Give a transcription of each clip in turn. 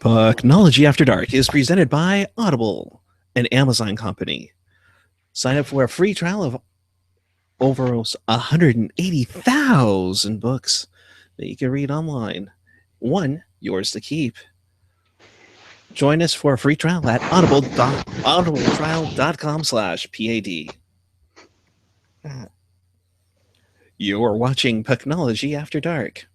Pucknology After Dark is presented by Audible, an Amazon company. Sign up for a free trial of over 180,000 books that you can read online. One, yours to keep. Join us for a free trial at audibletrial.com/PAD. You're watching Pucknology After Dark.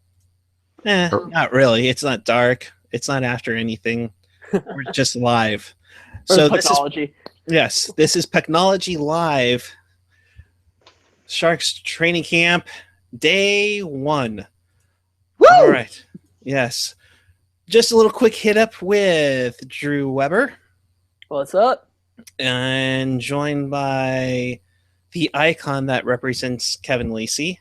Not really. It's not dark. It's not after anything. We're just live. So this is Pucknology Live. Sharks training camp, day 1. Woo! All right. Yes. Just a little quick hit up with Drew Weber. What's up? And joined by the icon that represents Kevin Lacey.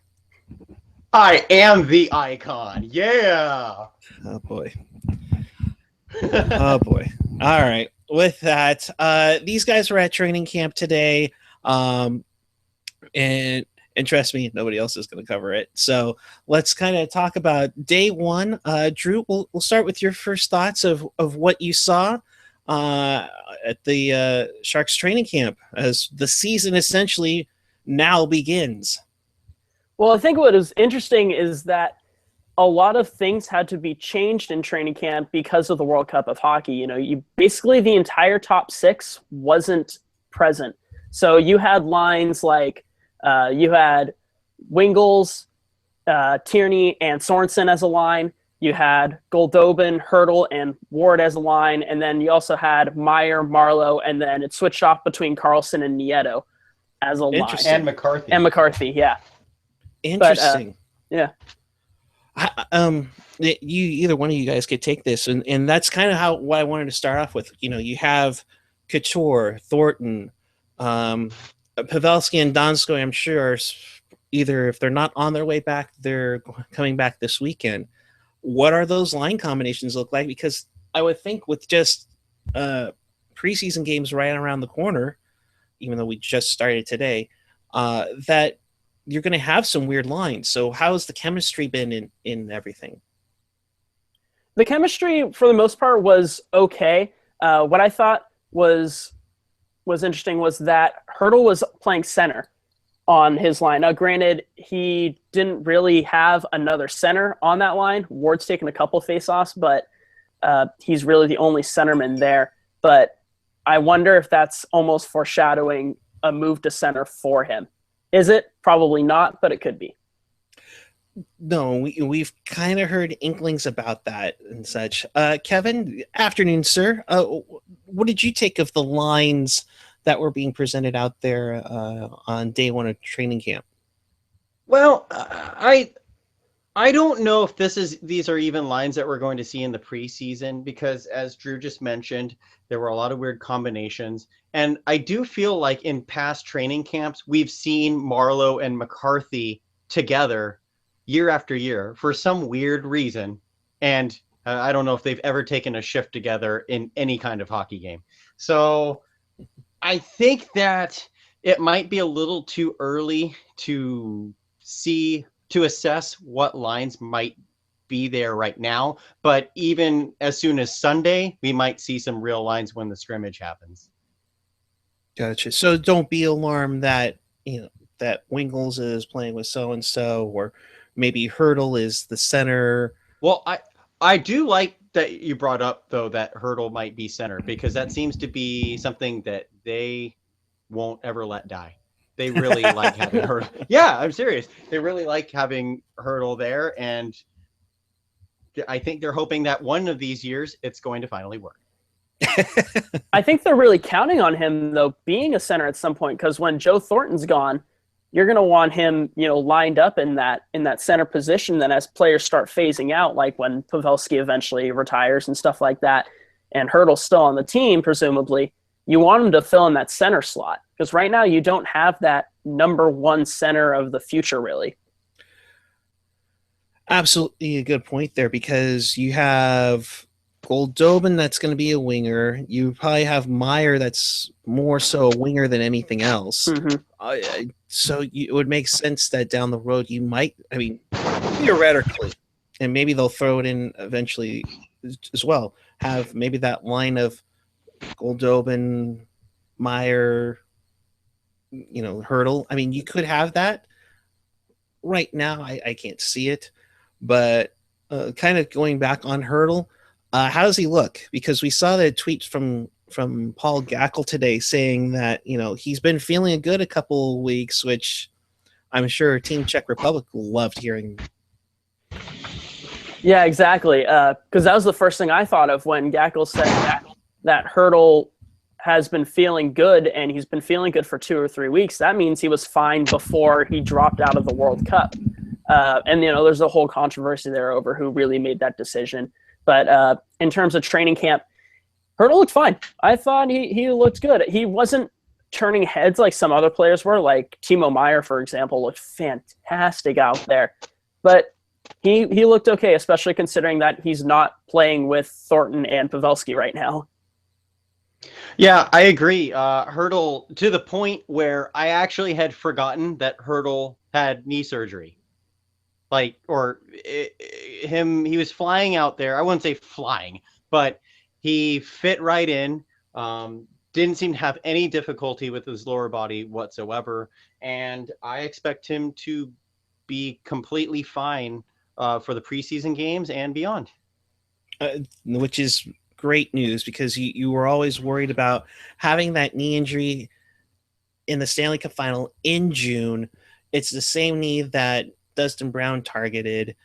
I am the icon. Yeah. Oh, boy. Oh, boy. All right. With that, these guys were at training camp today. And trust me, nobody else is going to cover it. So let's kind of talk about day 1. Drew, we'll start with your first thoughts of what you saw at the Sharks training camp as the season essentially now begins. Well, I think what is interesting is that a lot of things had to be changed in training camp because of the World Cup of Hockey. You know, basically the entire top 6 wasn't present. So you had lines like you had Wingels, Tierney, and Sorensen as a line. You had Goldobin, Hurdle, and Ward as a line. And then you also had Meyer, Marlowe, and then it switched off between Carlson and Nieto as a line. And McCarthy. And McCarthy, yeah. Interesting. Yeah. You either one of you guys could take this, and that's kind of what I wanted to start off with. You know, you have Couture, Thornton, Pavelski, and Donskoy. I'm sure either if they're not on their way back, they're coming back this weekend. What are those line combinations look like? Because I would think with just preseason games right around the corner, even though we just started today, that you're going to have some weird lines. So how's the chemistry been in everything? The chemistry, for the most part, was okay. What I thought was interesting was that Hurdle was playing center on his line. Now, granted, he didn't really have another center on that line. Ward's taken a couple face-offs, but he's really the only centerman there. But I wonder if that's almost foreshadowing a move to center for him. Is it? Probably not, but it could be. No, we've kind of heard inklings about that and such. Kevin, afternoon, sir. What did you take of the lines that were being presented out there on day 1 of training camp? Well, I don't know if these are even lines that we're going to see in the preseason, because as Drew just mentioned, there were a lot of weird combinations. And I do feel like in past training camps, we've seen Marlowe and McCarthy together year after year for some weird reason. And I don't know if they've ever taken a shift together in any kind of hockey game. So I think that it might be a little too early to assess what lines might be there right now. But even as soon as Sunday, we might see some real lines when the scrimmage happens. Gotcha. So don't be alarmed that that Wingels is playing with so and so, or maybe Hurdle is the center. Well, I do like that you brought up though that Hurdle might be center, because that seems to be something that they won't ever let die. They really like having Hurdle. Yeah, I'm serious. They really like having Hurdle there, and I think they're hoping that one of these years it's going to finally work. I think they're really counting on him, though, being a center at some point, because when Joe Thornton's gone, you're going to want him, lined up in that center position. Then as players start phasing out, like when Pavelski eventually retires and stuff like that, and Hurdle's still on the team, presumably, you want him to fill in that center slot, because right now you don't have that number 1 center of the future, really. Absolutely a good point there, because you have Goldobin that's going to be a winger. You probably have Meyer that's more so a winger than anything else. Mm-hmm. So it would make sense that down the road you might, theoretically, and maybe they'll throw it in eventually as well. Have maybe that line of Goldobin, Meyer, Hurdle. I mean, you could have that right now. I can't see it, but kind of going back on Hurdle, how does he look? Because we saw the tweets from Paul Gackle today saying that he's been feeling good a couple weeks, which I'm sure Team Czech Republic loved hearing. Yeah, exactly. Because that was the first thing I thought of when Gackle said that Hurdle has been feeling good, and he's been feeling good for 2 or 3 weeks. That means he was fine before he dropped out of the World Cup. And there's a whole controversy there over who really made that decision. But in terms of training camp, Hurdle looked fine. I thought he looked good. He wasn't turning heads like some other players were, like Timo Meyer, for example, looked fantastic out there. But he looked okay, especially considering that he's not playing with Thornton and Pavelski right now. Yeah, I agree. Hurdle, to the point where I actually had forgotten that Hurdle had knee surgery. He was flying out there. I wouldn't say flying, but he fit right in. Didn't seem to have any difficulty with his lower body whatsoever. And I expect him to be completely fine for the preseason games and beyond. Which is great news, because you were always worried about having that knee injury in the Stanley Cup final in June. It's the same knee that Dustin Brown targeted.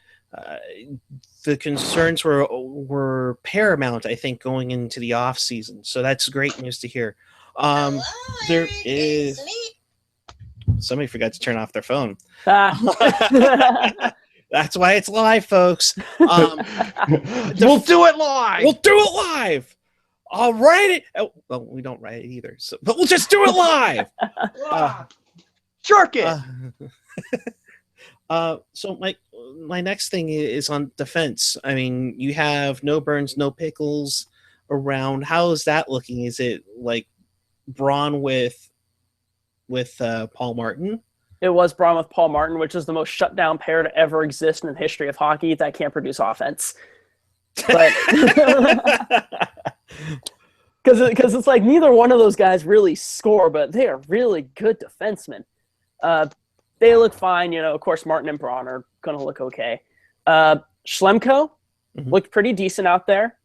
The concerns were paramount, I think, going into the off season. So that's great news to hear. There is somebody forgot to turn off their phone. That's why it's live, folks. We'll do it live. We'll do it live. I'll write it. Oh, well, we don't write it either, but we'll just do it live. Shark it. So my next thing is on defense. I mean, you have no Burns, no Pickles around. How is that looking? Is it like Braun with Paul Martin? It was Braun with Paul Martin, which is the most shutdown pair to ever exist in the history of hockey that can't produce offense. But because it's like neither one of those guys really score, but they are really good defensemen. They look fine. Of course, Martin and Braun are going to look okay. Schlemko looked pretty decent out there.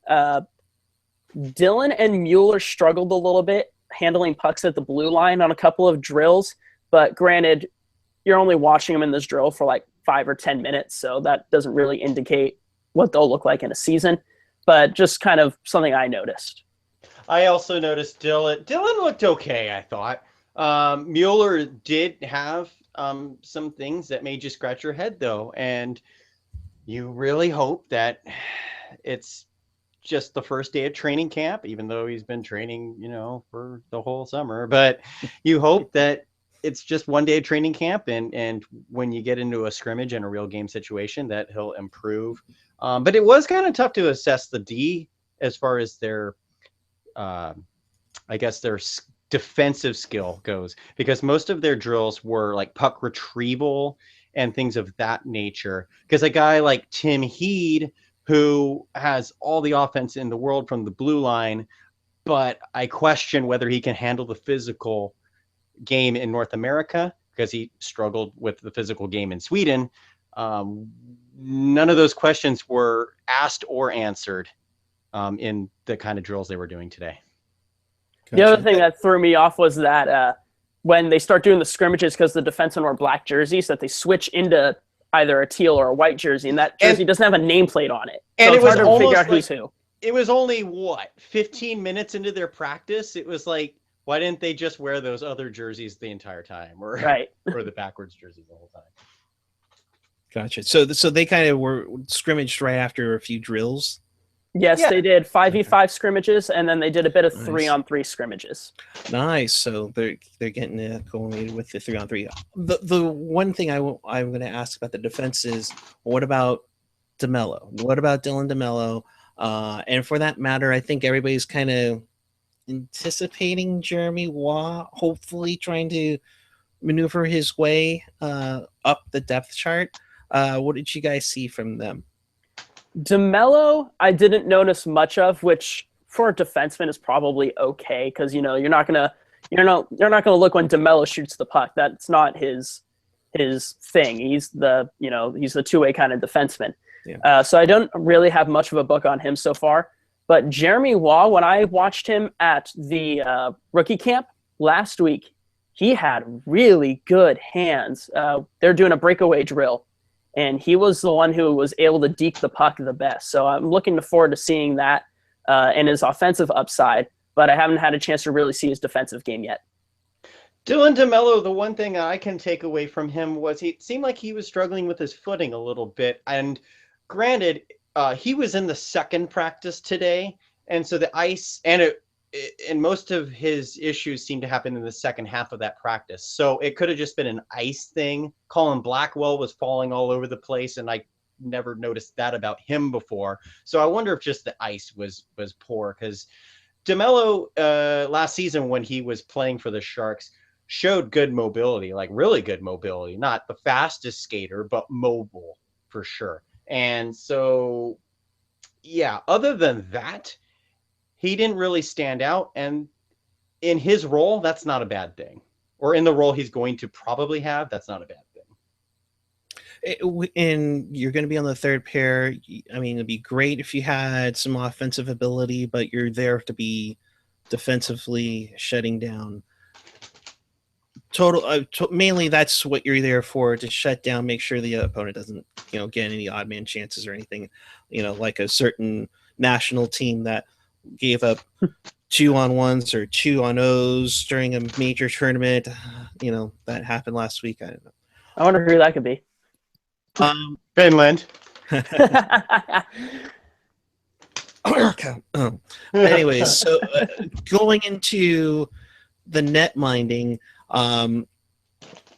Dylan and Mueller struggled a little bit handling pucks at the blue line on a couple of drills, but granted, you're only watching them in this drill for like 5 or 10 minutes, so that doesn't really indicate what they'll look like in a season, but just kind of something I noticed. I also noticed Dylan looked okay, I thought. Mueller did have some things that made you scratch your head, though, and you really hope that it's just the first day of training camp, even though he's been training, for the whole summer. But you hope that it's just one day of training camp, and when you get into a scrimmage and a real game situation, that he'll improve. But it was kind of tough to assess the D as far as their, their defensive skill goes, because most of their drills were like puck retrieval and things of that nature. Because a guy like Tim Heed, who has all the offense in the world from the blue line, but I question whether he can handle the physical game in North America, because he struggled with the physical game in Sweden. None of those questions were asked or answered in the kind of drills they were doing today. Gotcha. The other thing that threw me off was that when they start doing the scrimmages, because the defensemen wear black jerseys, that they switch into either a teal or a white jersey, and that jersey doesn't have a nameplate on it. So and it's hard to figure out who's who. It was only 15 minutes into their practice. It was like, why didn't they just wear those other jerseys the entire time, or the backwards jerseys the whole time? Gotcha. So they kind of were scrimmaged right after a few drills. Yes, they did 5v5 scrimmages, and then they did a bit of 3-on-3 scrimmages. Nice. So they're getting coordinated with the 3-on-3. The one thing I'm going to ask about the defense is, what about DeMello? What about Dylan DeMello? And for that matter, I think everybody's kind of anticipating Jeremy Waugh hopefully trying to maneuver his way up the depth chart. What did you guys see from them? DeMello, I didn't notice much of, which for a defenseman is probably okay because you're not gonna look when DeMello shoots the puck. That's not his thing. He's the two-way kind of defenseman. Yeah. So I don't really have much of a book on him so far. But Jeremy Waugh, when I watched him at the rookie camp last week, he had really good hands. They're doing a breakaway drill, and he was the one who was able to deke the puck the best. So I'm looking forward to seeing that and his offensive upside, but I haven't had a chance to really see his defensive game yet. Dylan DeMello, the one thing I can take away from him was it seemed like he was struggling with his footing a little bit. And granted, he was in the second practice today, and so the ice and most of his issues seem to happen in the second half of that practice. So it could have just been an ice thing. Colin Blackwell was falling all over the place, and I never noticed that about him before. So I wonder if just the ice was poor, because DeMello last season when he was playing for the Sharks showed good mobility, like really good mobility. Not the fastest skater, but mobile for sure. And so, yeah, other than that, he didn't really stand out. And in his role, that's not a bad thing. Or in the role he's going to probably have, that's not a bad thing. And you're going to be on the third pair. I mean, it'd be great if you had some offensive ability, but you're there to be defensively shutting down. Mainly that's what you're there for, to shut down, make sure the opponent doesn't, get any odd man chances or anything, like a certain national team that gave up 2-on-1s or 2-on-0s during a major tournament. That happened last week. I don't know. I wonder who that could be. Finland. Anyways, so going into the net minding,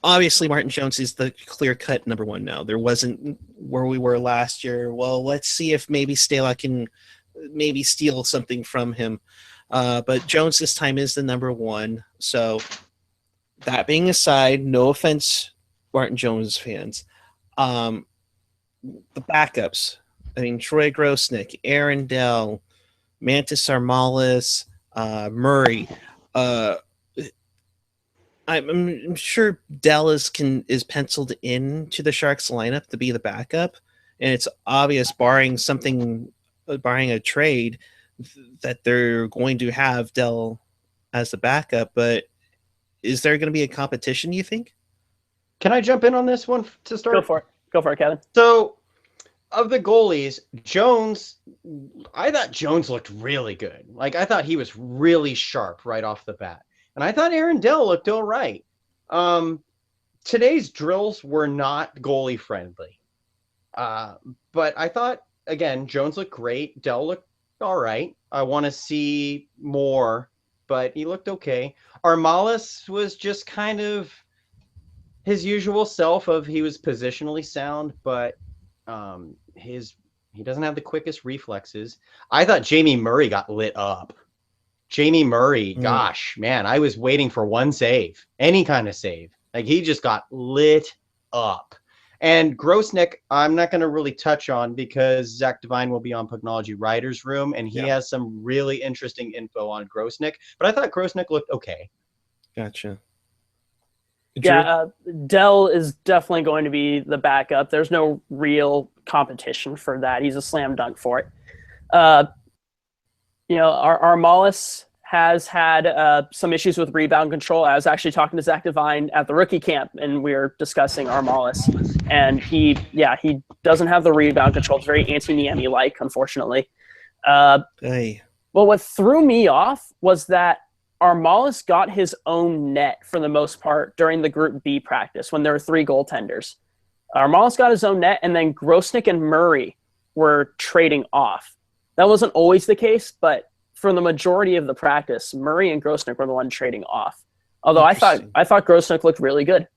obviously Martin Jones is the clear-cut number one now. There wasn't where we were last year. Well, let's see if maybe Stala can maybe steal something from him. But Jones this time is the number one. So that being aside, no offense, Martin Jones fans. The backups. I mean, Troy Grosnick, Aaron Dell, Mantis Armalis, Murray. I'm sure Dell is penciled in to the Sharks lineup to be the backup, and it's obvious, barring a trade, that they're going to have Dell as the backup. But is there going to be a competition, you think? Can I jump in on this one to start? Go for it, Kevin. So, of the goalies, I thought Jones looked really good. Like, I thought he was really sharp right off the bat. And I thought Aaron Dell looked all right. Today's drills were not goalie friendly. But I thought, again, Jones looked great. Dell looked all right. I want to see more, but he looked okay. Armalis was just kind of his usual self of he was positionally sound, but he doesn't have the quickest reflexes. I thought Jamie Murray got lit up. Jamie Murray, gosh, man, I was waiting for one save, any kind of save. Like, he just got lit up. And Grosnick, I'm not going to really touch on because Zach Devine will be on Pucknology Writers Room, and he has some really interesting info on Grosnick. But I thought Grosnick looked okay. Gotcha. Yeah, Dell is definitely going to be the backup. There's no real competition for that. He's a slam dunk for it. Armalis has had some issues with rebound control. I was actually talking to Zach Devine at the rookie camp, and we were discussing Armalis. And he doesn't have the rebound control. It's very Antti-Niemi-like, unfortunately. Hey. Well, what threw me off was that Armalis got his own net for the most part during the Group B practice when there were three goaltenders. Armalis got his own net, and then Grosnick and Murray were trading off. That wasn't always the case, but for the majority of the practice, Murray and Grosnick were the ones trading off. Although I thought Grosnick looked really good.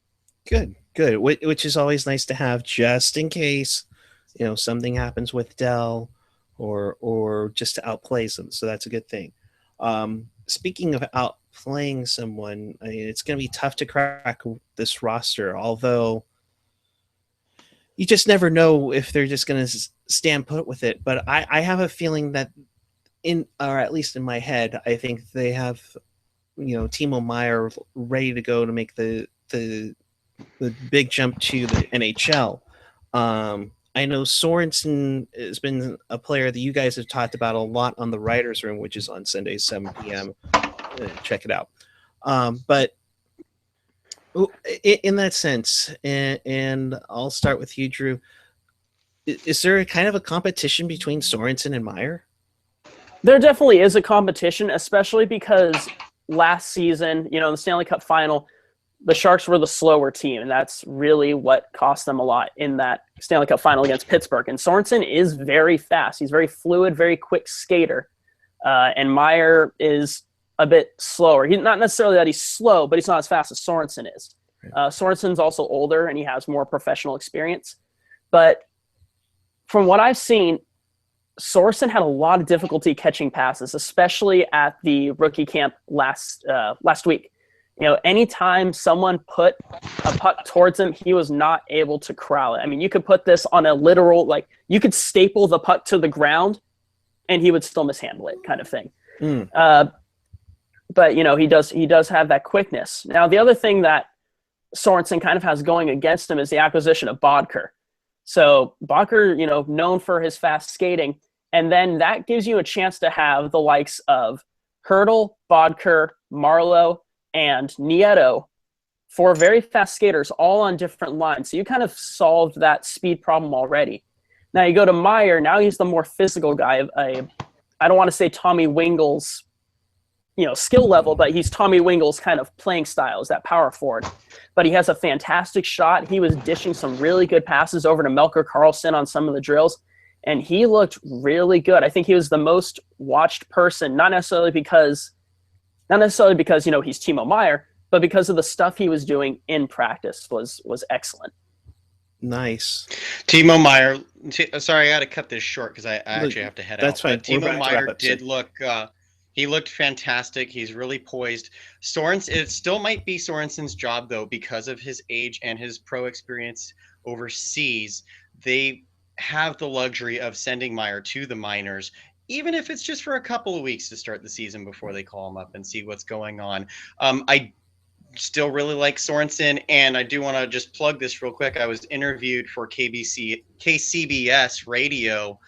Good. Which is always nice to have, just in case something happens with Dell or just to outplay them. So that's a good thing. Speaking of outplaying someone, I mean, it's going to be tough to crack this roster, although you just never know if they're just going to stand put with it. But I have a feeling that or at least in my head, I think they have, Timo Meyer ready to go to make the big jump to the NHL. I know Sorensen has been a player that you guys have talked about a lot on the Writers' Room, which is on Sundays, 7 p.m. Check it out. But in that sense, and I'll start with you, Drew, is there a kind of a competition between Sorensen and Meyer? There definitely is a competition, especially because last season, the Stanley Cup final, the Sharks were the slower team, and that's really what cost them a lot in that Stanley Cup final against Pittsburgh. And Sorensen is very fast. He's very fluid, very quick skater. And Meyer is a bit slower. He's not necessarily that he's slow, but he's not as fast as Sorensen is. Sorensen's also older, and he has more professional experience. But from what I've seen, Sorensen had a lot of difficulty catching passes, especially at the rookie camp last week. Anytime someone put a puck towards him, he was not able to corral it. I mean, you could put this on a literal, you could staple the puck to the ground and he would still mishandle it, kind of thing. But, he does have that quickness. Now, the other thing that Sorensen kind of has going against him is the acquisition of Bodker. So Bodker, known for his fast skating, and then that gives you a chance to have the likes of Hurdle, Bodker, Marleau, and Nieto, 4 very fast skaters, all on different lines. So you kind of solved that speed problem already. Now you go to Meyer. Now he's the more physical guy. I don't want to say Tommy Wingle's, skill level, but he's Tommy Wingle's kind of playing style, is that power forward. But he has a fantastic shot. He was dishing some really good passes over to Melker Karlsson on some of the drills, and he looked really good. I think he was the most watched person, not necessarily because he's Timo Meyer, but because of the stuff he was doing in practice was excellent. Nice. Timo Meyer, sorry, I got to cut this short because I actually have to head out. That's fine. Timo Meyer did look, he looked fantastic. He's really poised. It still might be Sorensen's job, though, because of his age and his pro experience overseas. They have the luxury of sending Meyer to the minors, even if it's just for a couple of weeks to start the season before they call him up and see what's going on. I still really like Sorensen, and I do want to just plug this real quick. I was interviewed for KCBS radio,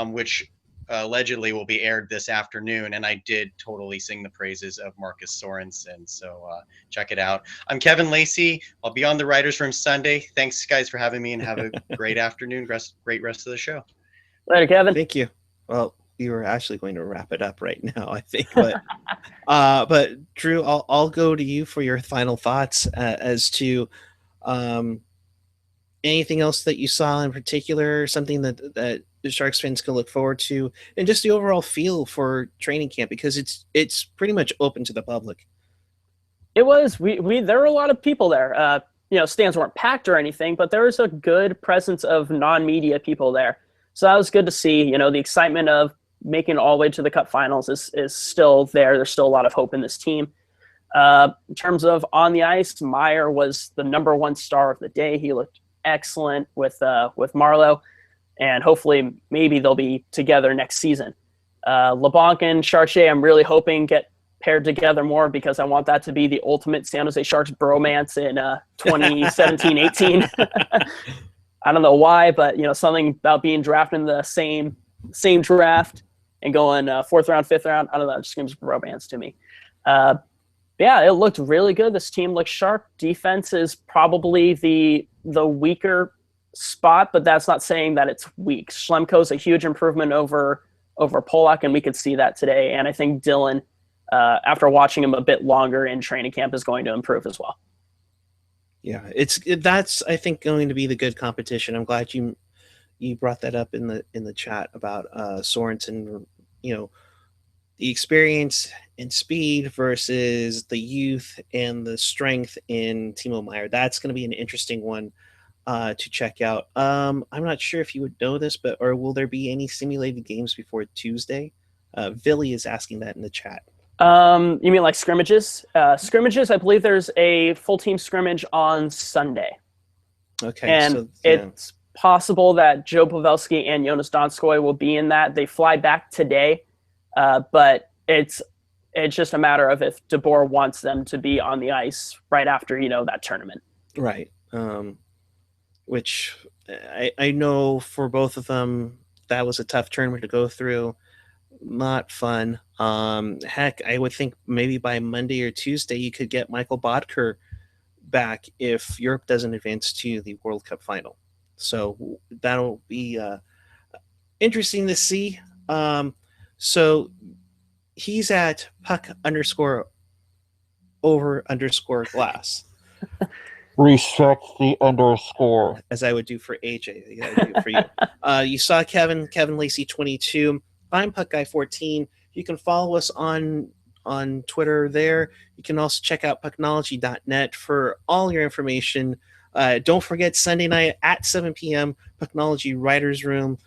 which allegedly will be aired this afternoon, and I did totally sing the praises of Marcus Sorensen, so check it out. I'm Kevin Lacey. I'll be on the Writers' Room Sunday. Thanks, guys, for having me, and have a great afternoon. Great rest of the show. Later, Kevin. Thank you. Well, you were actually going to wrap it up right now, I think. But Drew, I'll go to you for your final thoughts as to anything else that you saw in particular, something that the Sharks fans can look forward to, and just the overall feel for training camp, because it's pretty much open to the public. It was. There were a lot of people there. Stands weren't packed or anything, but there was a good presence of non-media people there. So that was good to see. The excitement of making it all the way to the Cup Finals is still there. There's still a lot of hope in this team. In terms of on the ice, Meyer was the number 1 star of the day. He looked excellent with Marleau, and hopefully maybe they'll be together next season. LeBlanc and Chartier, I'm really hoping get paired together more, because I want that to be the ultimate San Jose Sharks bromance in 2017-18. I don't know why, but something about being drafted in the same draft and going 4th round, 5th round. I don't know. It just screams romance to me. It looked really good. This team looks sharp. Defense is probably the weaker spot, but that's not saying that it's weak. Schlemko's a huge improvement over Polak, and we could see that today. And I think Dylan, after watching him a bit longer in training camp, is going to improve as well. Yeah, that's I think going to be the good competition. I'm glad you brought that up in the chat about Sorensen. The experience and speed versus the youth and the strength in Timo Meyer. That's going to be an interesting one to check out. I'm not sure if you would know this, or will there be any simulated games before Tuesday? Billy is asking that in the chat. You mean like scrimmages? Scrimmages, I believe there's a full team scrimmage on Sunday. Okay. And possible that Joe Pavelski and Jonas Donskoy will be in that. They fly back today, but it's just a matter of if DeBoer wants them to be on the ice right after, that tournament. Right. Which I know for both of them, that was a tough tournament to go through. Not fun. Heck, I would think maybe by Monday or Tuesday you could get Michael Bodker back if Europe doesn't advance to the World Cup final. So that'll be interesting to see. So he's at puck_over_glass. Respect the underscore. As I would do for AJ. I do for you. You saw Kevin Lacey 22. I'm Puck Guy 14. You can follow us on Twitter there. You can also check out pucknology.net for all your information. Don't forget Sunday night at 7 p.m. Pucknology Writers Room.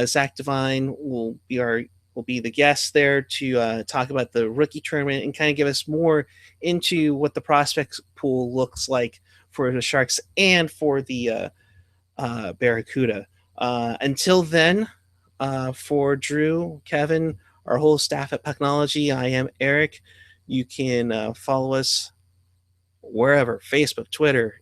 Zach Devine will be the guest there to talk about the rookie tournament and kind of give us more into what the prospects pool looks like for the Sharks and for the Barracuda. Until then, for Drew, Kevin, our whole staff at Pucknology, I am Eric. You can follow us wherever, Facebook, Twitter.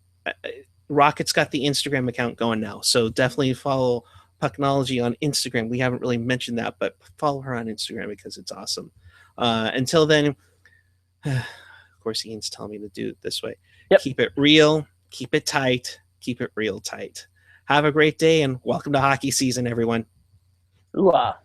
Rocket's got the Instagram account going now, so definitely follow Pucknology on Instagram. We haven't really mentioned that, but follow her on Instagram because it's awesome. Until then, of course, Ian's telling me to do it this way. Yep. Keep it real, keep it tight, keep it real tight. Have a great day, and welcome to hockey season, everyone. Ooh-ah.